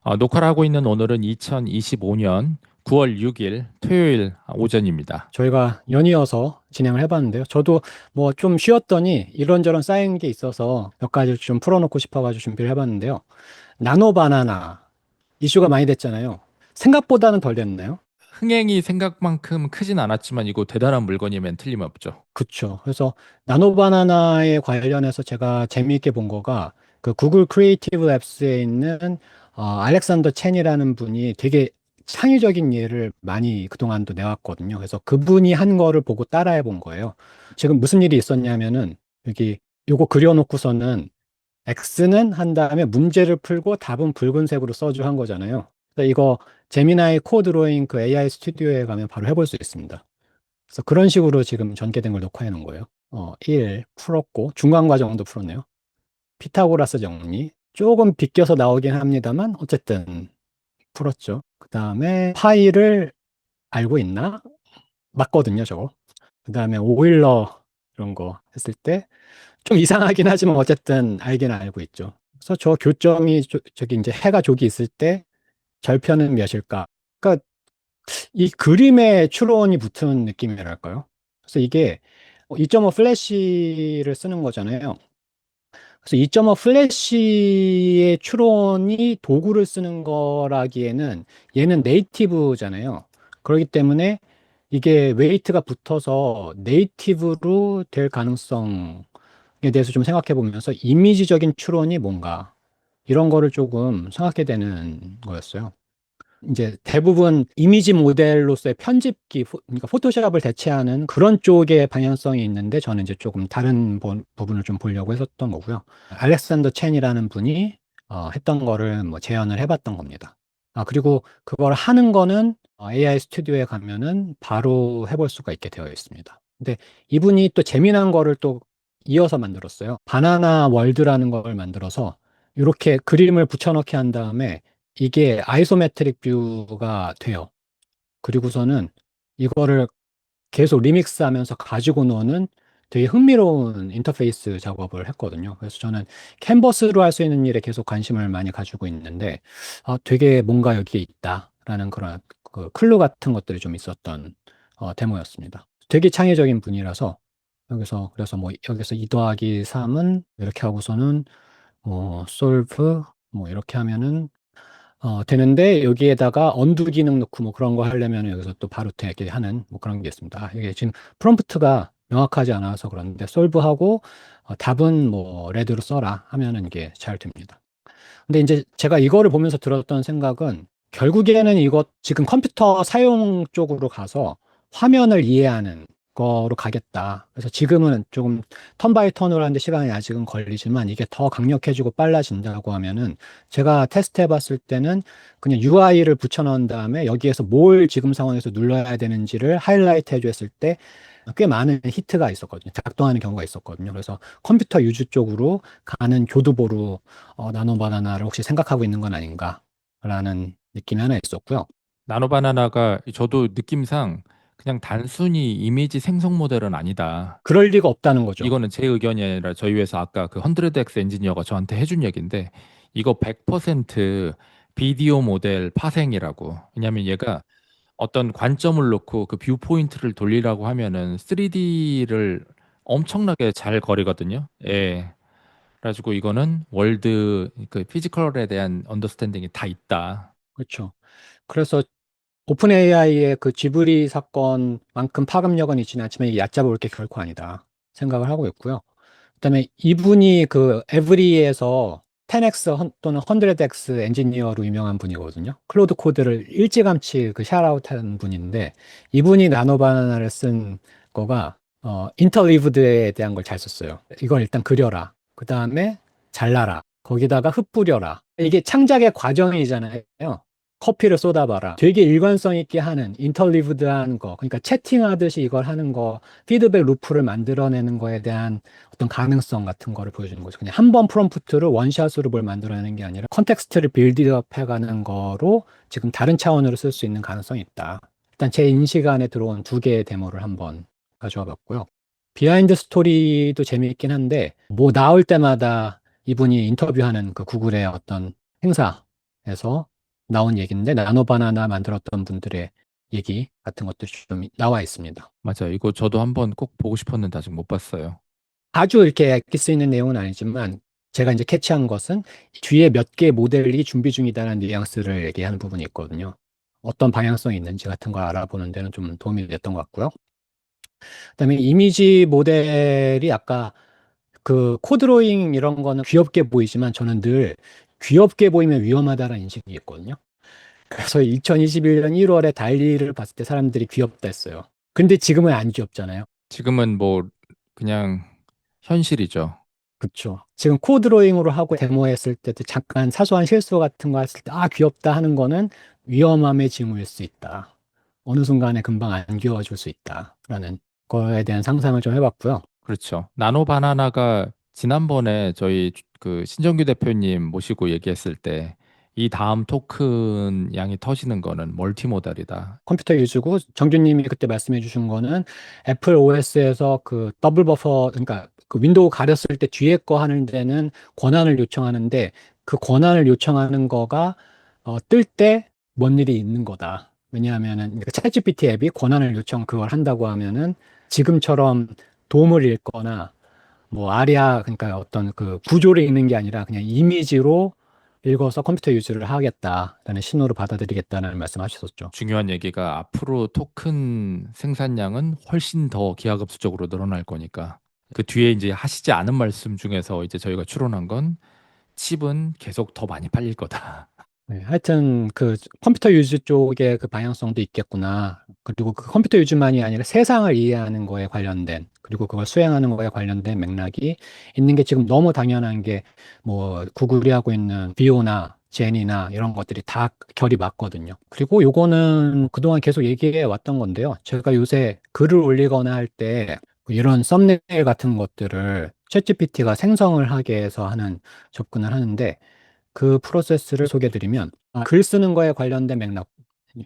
녹화를 하고 있는 오늘은 2025년 9월 6일 토요일 오전입니다. 저희가 연이어서 진행을 해봤는데요. 저도 뭐 좀 쉬었더니 이런저런 쌓인 게 있어서 몇 가지 좀 풀어놓고 싶어가지고 준비를 해봤는데요. 나노 바나나 이슈가 많이 됐잖아요. 생각보다는 덜 됐나요? 흥행이 생각만큼 크진 않았지만 이거 대단한 물건이면 틀림없죠. 그쵸. 그래서 나노 바나나에 관련해서 제가 재미있게 본 거가 그 구글 크리에이티브 랩스에 있는 알렉산더 첸이라는 분이 되게 창의적인 예를 많이 그동안도 내왔거든요. 그래서 그분이 한 거를 보고 따라해 본 거예요. 지금 무슨 일이 있었냐면은 여기 요거 그려놓고서는 X는 한 다음에 문제를 풀고 답은 붉은색으로 써줘 한 거잖아요. 그래서 이거 제미나이 코드로잉 그 AI 스튜디오에 가면 바로 해볼 수 있습니다. 그래서 그런 식으로 지금 전개된 걸 녹화해 놓은 거예요. 1 풀었고 중간 과정도 풀었네요. 피타고라스 정리 조금 비껴서 나오긴 합니다만 어쨌든 풀었죠. 그 다음에 파이를 알고 있나? 맞거든요, 저거. 그 다음에 오일러 이런 거 했을 때 좀 이상하긴 하지만 어쨌든 알긴 알고 있죠. 그래서 저 교점이 저기 이제 해가 저기 있을 때 절편은 몇일까? 그러니까 이 그림에 추론이 붙은 느낌이랄까요? 그래서 이게 2.5 플래시를 쓰는 거잖아요. 그래서 2.5 플래시의 추론이 도구를 쓰는 거라기에는 얘는 네이티브잖아요. 그렇기 때문에 이게 웨이트가 붙어서 네이티브로 될 가능성에 대해서 좀 생각해 보면서 이미지적인 추론이 뭔가 이런 거를 조금 생각해 되는 거였어요. 이제 대부분 이미지 모델로서의 편집기, 그러니까 포토샵을 대체하는 그런 쪽의 방향성이 있는데 저는 이제 조금 다른 부분을 좀 보려고 했었던 거고요. 알렉산더 첸이라는 분이 했던 거를 뭐 재현을 해봤던 겁니다. 그리고 그걸 하는 거는 AI 스튜디오에 가면은 바로 해볼 수가 있게 되어 있습니다. 근데 이분이 또 재미난 거를 또 이어서 만들었어요. 바나나 월드라는 걸 만들어서 이렇게 그림을 붙여넣기 한 다음에 이게 아이소메트릭 뷰가 돼요. 그리고서는 이거를 계속 리믹스 하면서 가지고 노는 되게 흥미로운 인터페이스 작업을 했거든요. 그래서 저는 캔버스로 할 수 있는 일에 계속 관심을 많이 가지고 있는데, 되게 뭔가 여기에 있다라는 그런 그 클루 같은 것들이 좀 있었던 데모였습니다. 되게 창의적인 분이라서 여기서 그래서 뭐 여기서 2 더하기 3은 이렇게 하고서는 솔브 뭐 이렇게 하면은 되는데 여기에다가 언두 기능 넣고 뭐 그런 거 하려면 여기서 또 바로 되게 하는 뭐 그런 게 있습니다. 이게 지금 프롬프트가 명확하지 않아서 그런데 솔브하고 답은 뭐 레드로 써라 하면은 이게 잘 됩니다. 근데 이제 제가 이거를 보면서 들었던 생각은 결국에는 이것 지금 컴퓨터 사용 쪽으로 가서 화면을 이해하는 거로 가겠다. 그래서 지금은 조금 턴 바이 턴으로 하는데 시간이 아직은 걸리지만 이게 더 강력해지고 빨라진다고 하면은 제가 테스트 해봤을 때는 그냥 UI를 붙여넣은 다음에 여기에서 뭘 지금 상황에서 눌러야 되는지를 하이라이트 해줬을 때 꽤 많은 히트가 있었거든요. 작동하는 경우가 있었거든요. 그래서 컴퓨터 유주 쪽으로 가는 교두보로 나노 바나나를 혹시 생각하고 있는 건 아닌가라는 느낌이 하나 있었고요. 나노바나나가 저도 느낌상 그냥 단순히 이미지 생성 모델은 아니다. 그럴 리가 없다는 거죠. 이거는 제 의견이 아니라 저희 회사 아까 그 100X 엔지니어가 저한테 해준 얘기인데 이거 100% 비디오 모델 파생이라고. 왜냐면 얘가 어떤 관점을 놓고 그 뷰 포인트를 돌리라고 하면은 3D를 엄청나게 잘 거리거든요. 예. 그래가지고 이거는 월드 그 피지컬에 대한 언더스탠딩이 다 있다. 그렇죠. 그래서 오픈 AI의 그 지브리 사건만큼 파급력은 있지는 않지만 이게 얕잡을 게 결코 아니다 생각을 하고 있고요. 그다음에 이분이 그 에브리에서 10X 또는 100X 엔지니어로 유명한 분이거든요. 클로드 코드를 일찌감치 그 샤라웃한 분인데 이분이 나노바나나를 쓴 거가 인터리브드에 대한 걸 잘 썼어요. 이걸 일단 그려라. 그 다음에 잘라라. 거기다가 흩뿌려라. 이게 창작의 과정이잖아요. 커피를 쏟아봐라. 되게 일관성 있게 하는 인터리브드한 거, 그러니까 채팅하듯이 이걸 하는 거, 피드백 루프를 만들어내는 거에 대한 어떤 가능성 같은 거를 보여주는 거죠. 그냥 한 번 프롬프트로 원샷으로 뭘 만들어내는 게 아니라 컨텍스트를 빌드업 해가는 거로 지금 다른 차원으로 쓸 수 있는 가능성이 있다. 일단 제 인식 안에 들어온 2개의 데모를 한번 가져와 봤고요. 비하인드 스토리도 재미있긴 한데, 뭐 나올 때마다 이분이 인터뷰하는 그 구글의 어떤 행사에서 나온 얘기인데 나노바나나 만들었던 분들의 얘기 같은 것들이 좀 나와 있습니다. 맞아요. 이거 저도 한번 꼭 보고 싶었는데 아직 못 봤어요. 아주 이렇게 엑기스 있는 내용은 아니지만 제가 이제 캐치한 것은 뒤에 몇 개의 모델이 준비 중이다라는 뉘앙스를 얘기하는 부분이 있거든요. 어떤 방향성이 있는지 같은 걸 알아보는 데는 좀 도움이 됐던 것 같고요. 그다음에 이미지 모델이 아까 그 코드로잉 이런 거는 귀엽게 보이지만 저는 늘 귀엽게 보이면 위험하다는 인식이 있거든요. 그래서 2021년 1월에 달리를 봤을 때 사람들이 귀엽다 했어요. 근데 지금은 안 귀엽잖아요. 지금은 뭐 그냥 현실이죠. 그렇죠. 지금 코드로잉으로 하고 데모했을 때도 잠깐 사소한 실수 같은 거 했을 때, 아, 귀엽다 하는 거는 위험함의 징후일 수 있다. 어느 순간에 금방 안 귀여워질 수 있다. 라는 거에 대한 상상을 좀 해봤고요. 그렇죠. 나노 바나나가 지난번에 저희 그 신정규 대표님 모시고 얘기했을 때 이 다음 토큰 양이 터지는 거는 멀티모달이다. 컴퓨터 유즈고 정준님이 그때 말씀해 주신 거는 애플 OS에서 그 더블 버퍼, 그러니까 그 윈도우 가렸을 때 뒤에 거 하는 데는 권한을 요청하는데 그 권한을 요청하는 거가 뜰 때 뭔 일이 있는 거다. 왜냐하면은 챗GPT 앱이 권한을 요청 그걸 한다고 하면은 지금처럼 도움을 읽거나 뭐 아리아 그러니까 어떤 그 구조를 읽는 게 아니라 그냥 이미지로 읽어서 컴퓨터 유즈를 하겠다라는 신호를 받아들이겠다는 말씀하셨었죠. 중요한 얘기가 앞으로 토큰 생산량은 훨씬 더 기하급수적으로 늘어날 거니까 그 뒤에 이제 하시지 않은 말씀 중에서 이제 저희가 추론한 건 칩은 계속 더 많이 팔릴 거다. 네, 하여튼 그 컴퓨터 유즈 쪽의 그 방향성도 있겠구나. 그리고 그 컴퓨터 유즈만이 아니라 세상을 이해하는 거에 관련된 그리고 그걸 수행하는 거에 관련된 맥락이 있는 게 지금 너무 당연한 게 뭐 구글이 하고 있는 비오나 제니나 이런 것들이 다 결이 맞거든요. 그리고 요거는 그동안 계속 얘기해 왔던 건데요. 제가 요새 글을 올리거나 할 때 이런 썸네일 같은 것들을 챗GPT가 생성을 하게 해서 하는 접근을 하는데 그 프로세스를 소개해 드리면 글 쓰는 거에 관련된 맥락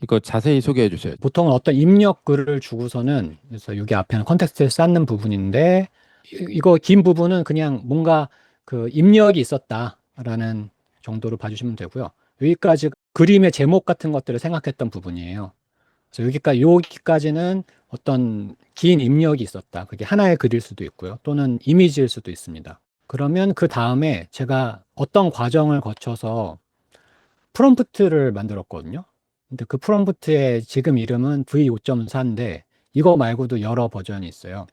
이거 자세히 소개해 주세요. 보통은 어떤 입력 글을 주고서는 그래서 여기 앞에는 컨텍스트를 쌓는 부분인데 이거 긴 부분은 그냥 뭔가 그 입력이 있었다라는 정도로 봐주시면 되고요. 여기까지 그림의 제목 같은 것들을 생각했던 부분이에요. 그래서 여기까지는 어떤 긴 입력이 있었다. 그게 하나의 글일 수도 있고요. 또는 이미지일 수도 있습니다. 그러면 그 다음에 제가 어떤 과정을 거쳐서 프롬프트를 만들었거든요. 근데 그 프롬프트의 지금 이름은 V5.4인데 이거 말고도 여러 버전이 있어요.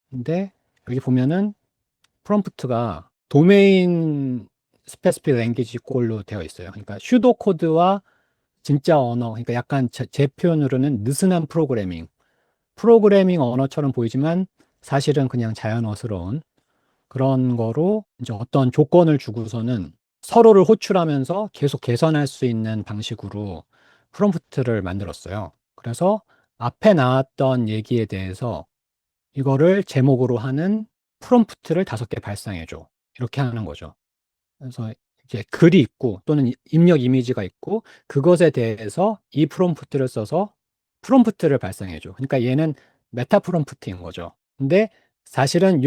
근데 여기 보면은 프롬프트가 도메인 스페시픽 랭귀지 꼴로 되어 있어요. 그러니까 슈도 코드와 진짜 언어, 그러니까 약간 제 표현으로는 느슨한 프로그래밍 언어처럼 보이지만 사실은 그냥 자연어스러운 그런 거로 이제 어떤 조건을 주고서는 서로를 호출하면서 계속 개선할 수 있는 방식으로 프롬프트를 만들었어요. 그래서 앞에 나왔던 얘기에 대해서 이거를 제목으로 하는 프롬프트를 5개 발송해줘. 이렇게 하는 거죠. 그래서 이제 글이 있고 또는 입력 이미지가 있고 그것에 대해서 이 프롬프트를 써서 프롬프트를 발송해줘. 그러니까 얘는 메타 프롬프트인 거죠. 근데 사실은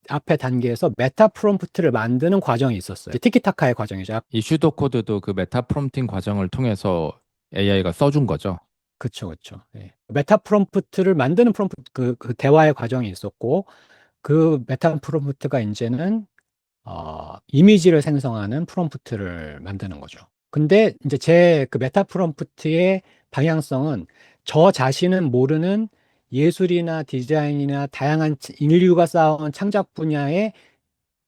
앞에 단계에서 메타 프롬프트를 만드는 과정이 있었어요. 티키타카의 과정이죠. 이 슈도 코드도 그 메타 프롬프팅 과정을 통해서 AI가 써준 거죠. 그쵸, 그쵸. 예. 메타 프롬프트를 만드는 그 대화의 과정이 있었고, 그 메타 프롬프트가 이제는 이미지를 생성하는 프롬프트를 만드는 거죠. 근데 이제 제 그 메타 프롬프트의 방향성은 저 자신은 모르는 예술이나 디자인이나 다양한 인류가 쌓아온 창작 분야의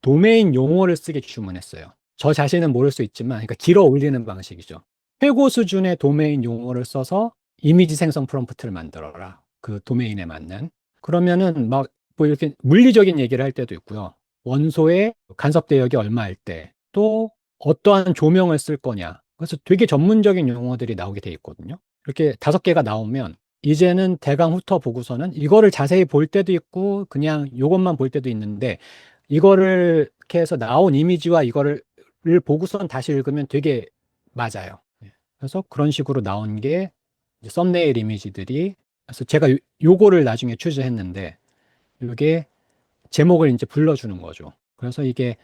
도메인 용어를 쓰게 주문했어요. 저 자신은 모를 수 있지만, 그러니까 길어 올리는 방식이죠. 최고 수준의 도메인 용어를 써서 이미지 생성 프롬프트를 만들어라. 그 도메인에 맞는. 그러면은 막 뭐 이렇게 물리적인 얘기를 할 때도 있고요. 원소의 간섭 대역이 얼마일 때, 또 어떠한 조명을 쓸 거냐. 그래서 되게 전문적인 용어들이 나오게 돼 있거든요. 이렇게 5개가 나오면 이제는 대강 훑어보고서는 이거를 자세히 볼 때도 있고 그냥 이것만 볼 때도 있는데 이거를 이렇게 해서 나온 이미지와 이거를 보고선 다시 읽으면 되게 맞아요. 그래서 그런 식으로 나온 게 이제 썸네일 이미지들이 그래서 제가 요거를 나중에 취재했는데 이게 제목을 이제 불러주는 거죠. 그래서 이게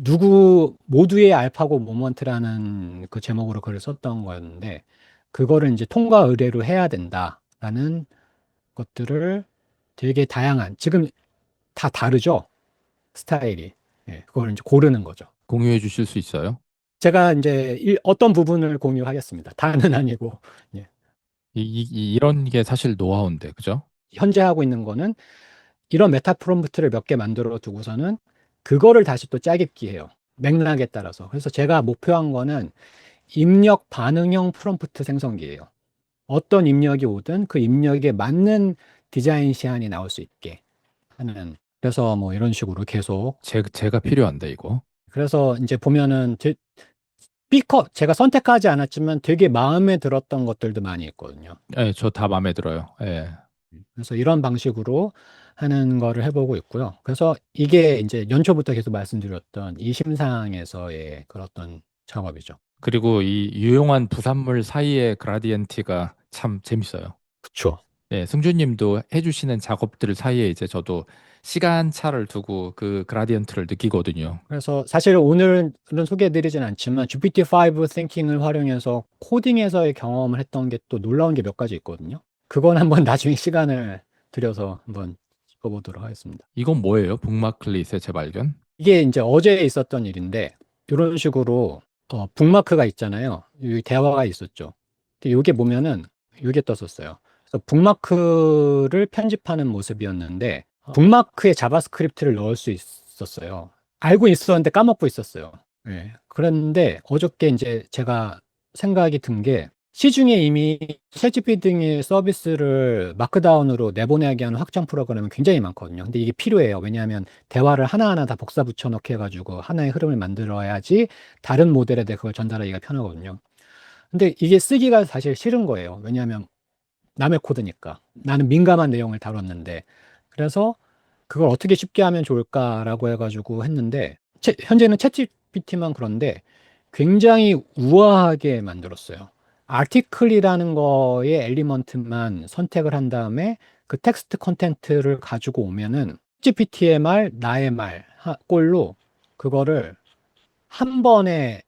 누구 모두의 알파고 모먼트라는 그 제목으로 글을 썼던 거였는데 그거를 이제 통과 의뢰로 해야 된다라는 것들을 되게 다양한 지금 다 다르죠 스타일이. 예, 그걸 이제 고르는 거죠. 공유해 주실 수 있어요? 제가 이제 어떤 부분을 공유하겠습니다. 다는 아니고. 예. 이런 게 사실 노하우인데, 그죠? 현재 하고 있는 거는 이런 메타 프롬프트를 몇 개 만들어 두고서는 그거를 다시 또 짜깁기 해요. 맥락에 따라서. 그래서 제가 목표한 거는 입력 반응형 프롬프트 생성기예요. 어떤 입력이 오든 그 입력에 맞는 디자인 시안이 나올 수 있게 하는. 그래서 뭐 이런 식으로 계속. 제가 필요한데, 이거. 그래서 이제 보면은 스피커 제가 선택하지 않았지만 되게 마음에 들었던 것들도 많이 있거든요. 예, 저 다 마음에 들어요. 예. 그래서 이런 방식으로 하는 거를 해보고 있고요. 그래서 이게 이제 연초부터 계속 말씀드렸던 이 심상에서의 그런 어떤 작업이죠. 그리고 이 유용한 부산물 사이의 그라디언트가 참 재밌어요. 그쵸. 네, 승주님도 해주시는 작업들 사이에 이제 저도 시간차를 두고 그 그라디언트를 느끼거든요. 그래서 사실 오늘은 소개해드리진 않지만 GPT-5 띵킹을 활용해서 코딩에서의 경험을 했던 게 또 놀라운 게 몇 가지 있거든요. 그건 한번 나중에 시간을 들여서 한번 짚어보도록 하겠습니다. 이건 뭐예요? 북마클릿의 재발견? 이게 이제 어제 있었던 일인데 이런 식으로 북마크가 있잖아요. 여기 대화가 있었죠. 근데 이게 보면은 이게 떴었어요. 그래서 북마크를 편집하는 모습이었는데 북마크에 자바스크립트를 넣을 수 있었어요. 알고 있었는데 까먹고 있었어요. 예. 그랬는데 어저께 이제 제가 생각이 든 게 시중에 이미 챗GPT 등의 서비스를 마크다운으로 내보내게 하는 확장 프로그램은 굉장히 많거든요. 근데 이게 필요해요. 왜냐하면 대화를 하나하나 다 복사 붙여 넣게 해가지고 하나의 흐름을 만들어야지 다른 모델에 대해 그걸 전달하기가 편하거든요. 근데 이게 쓰기가 사실 싫은 거예요. 왜냐하면 남의 코드니까. 나는 민감한 내용을 다뤘는데. 그래서 그걸 어떻게 쉽게 하면 좋을까라고 해가지고 했는데, 현재는 챗GPT만 그런데 굉장히 우아하게 만들었어요. 아티클이라는 거의 엘리먼트만 선택을 한 다음에 그 텍스트 컨텐트를 가지고 오면은 GPT의 말, 나의 말, 꼴로 그거를 한 번에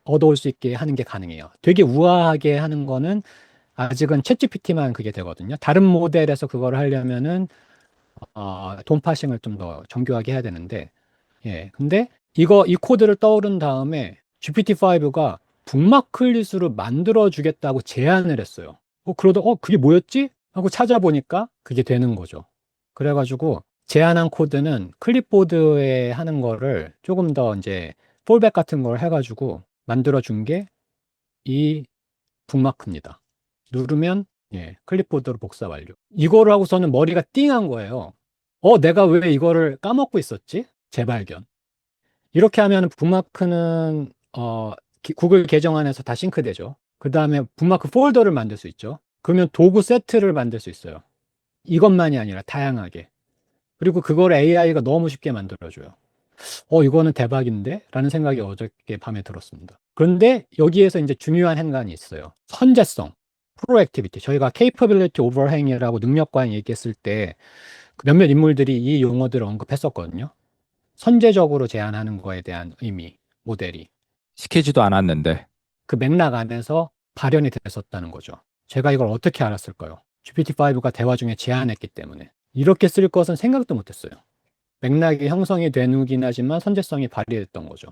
얻어올 수 있게 하는 게 가능해요. 되게 우아하게 하는 거는 아직은 챗GPT만 그게 되거든요. 다른 모델에서 그걸 하려면은 돈 파싱을 좀 더 정교하게 해야 되는데, 예. 근데 이 코드를 떠오른 다음에 GPT-5가 북마클릿으로 만들어 주겠다고 제안을 했어요. 그러다, 그게 뭐였지? 하고 찾아보니까 그게 되는 거죠. 그래가지고 제안한 코드는 클립보드에 하는 거를 조금 더 이제 폴백 같은 걸 해가지고 만들어 준 게 이 북마크입니다. 누르면 예, 클립보드로 복사 완료. 이거를 하고서는 머리가 띵한 거예요. 내가 왜 이거를 까먹고 있었지? 재발견. 이렇게 하면 북마크는 구글 계정 안에서 다 싱크되죠. 그 다음에 북마크 폴더를 만들 수 있죠. 그러면 도구 세트를 만들 수 있어요. 이것만이 아니라 다양하게. 그리고 그걸 AI가 너무 쉽게 만들어줘요. 이거는 대박인데? 라는 생각이 어저께 밤에 들었습니다. 그런데 여기에서 이제 중요한 행간이 있어요. 선제성, 프로액티비티. 저희가 capability overhang이라고 능력 과잉 얘기했을 때 몇몇 인물들이 이 용어들을 언급했었거든요. 선제적으로 제안하는 거에 대한 의미, 모델이. 시키지도 않았는데. 그 맥락 안에서 발현이 됐었다는 거죠. 제가 이걸 어떻게 알았을까요? GPT-5가 대화 중에 제안했기 때문에. 이렇게 쓸 것은 생각도 못했어요. 맥락이 형성이 된 후긴 하지만 선제성이 발휘됐던 거죠.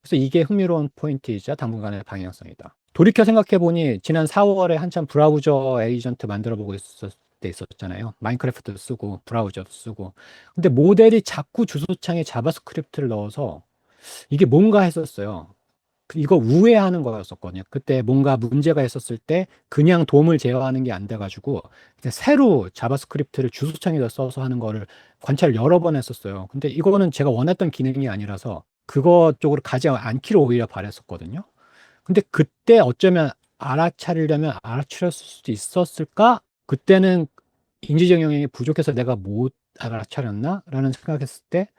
그래서 이게 흥미로운 포인트이자 당분간의 방향성이다. 돌이켜 생각해보니 지난 4월에 한참 브라우저 에이전트 만들어보고 있었을 때 있었잖아요. 마인크래프트도 쓰고 브라우저도 쓰고. 근데 모델이 자꾸 주소창에 자바스크립트를 넣어서 이게 뭔가 했었어요. 이거 우회하는 거였었거든요. 그때 뭔가 문제가 있었을 때 그냥 돔을 제어하는 게 안 돼가지고 새로 자바스크립트를 주소창에다 써서 하는 거를 관찰을 여러 번 했었어요. 근데 이거는 제가 원했던 기능이 아니라서 그거 쪽으로 가지 않기를 오히려 바랬었거든요. 근데 그때 어쩌면 알아차리려면 알아차렸을 수도 있었을까? 그때는 인지적 영역이 부족해서 내가 못 알아차렸나? 라는 생각했을 때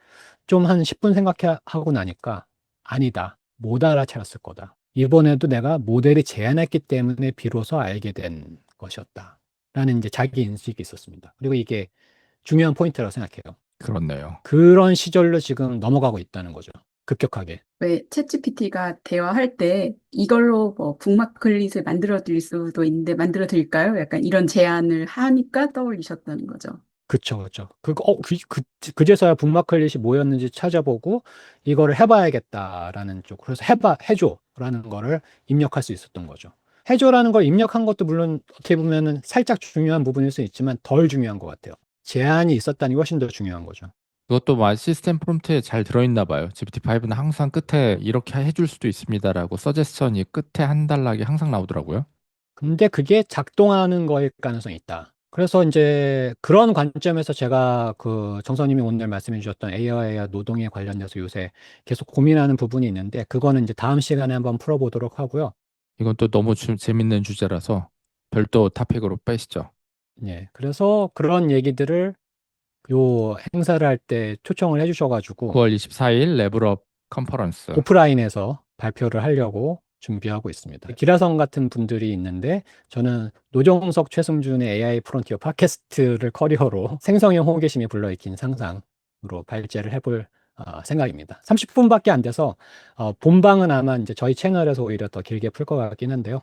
좀 한 10분 생각하고 나니까 아니다. 못 알아차렸을 거다. 이번에도 내가 모델이 제안했기 때문에 비로소 알게 된 것이었다. 라는 이제 자기 인식이 있었습니다. 그리고 이게 중요한 포인트라고 생각해요. 그렇네요. 그런 시절로 지금 넘어가고 있다는 거죠. 급격하게. 왜 챗GPT가 대화할 때 이걸로 뭐 북마클릿을 만들어 드릴 수도 있는데 만들어 드릴까요? 약간 이런 제안을 하니까 떠올리셨다는 거죠. 그쵸, 그쵸. 그제서야 북마클릿이 뭐였는지 찾아보고 이거를 해봐야겠다라는 쪽. 그래서 해줘라는 거를 입력할 수 있었던 거죠. 해줘라는 걸 입력한 것도 물론 어떻게 보면은 살짝 중요한 부분일 수 있지만 덜 중요한 것 같아요. 제한이 있었다니 훨씬 더 중요한 거죠. 그것도 막 시스템 프롬프트에 잘 들어있나 봐요. GPT-5는 항상 끝에 이렇게 해줄 수도 있습니다라고 서제스천이 끝에 한 단락이 항상 나오더라고요. 근데 그게 작동하는 거일 가능성이 있다. 그래서 이제 그런 관점에서 제가 그 정선님이 오늘 말씀해 주셨던 AI와 노동에 관련돼서 요새 계속 고민하는 부분이 있는데 그거는 이제 다음 시간에 한번 풀어보도록 하고요. 이건 또 너무 재밌는 주제라서 별도 토픽으로 빼시죠. 예. 그래서 그런 얘기들을 요 행사를 할 때 초청을 해주셔가지고 9월 24일 레벨업 컨퍼런스. 오프라인에서 발표를 하려고 준비하고 있습니다. 기라성 같은 분들이 있는데 저는 노정석 최승준의 AI 프론티어 팟캐스트를 커리어로 생성형 호기심이 불러일으킨 상상으로 발제를 해볼 생각입니다. 30분밖에 안 돼서 본방은 아마 이제 저희 채널에서 오히려 더 길게 풀 것 같긴 한데요.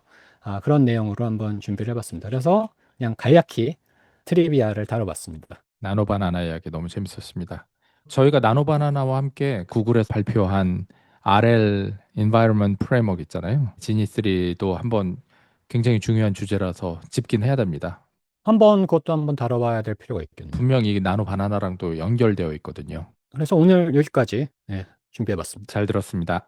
그런 내용으로 한번 준비를 해봤습니다. 그래서 그냥 간략히 트리비아를 다뤄봤습니다. 나노바나나 이야기 너무 재밌었습니다. 저희가 나노바나나와 함께 구글에서 발표한 RL Environment Framework 있잖아요. 지니3도 한번 굉장히 중요한 주제라서 짚긴 해야 됩니다. 그것도 한번 다뤄봐야 될 필요가 있겠네요. 분명히 이 나노바나나랑도 연결되어 있거든요. 그래서 오늘 여기까지 준비해봤습니다. 잘 들었습니다.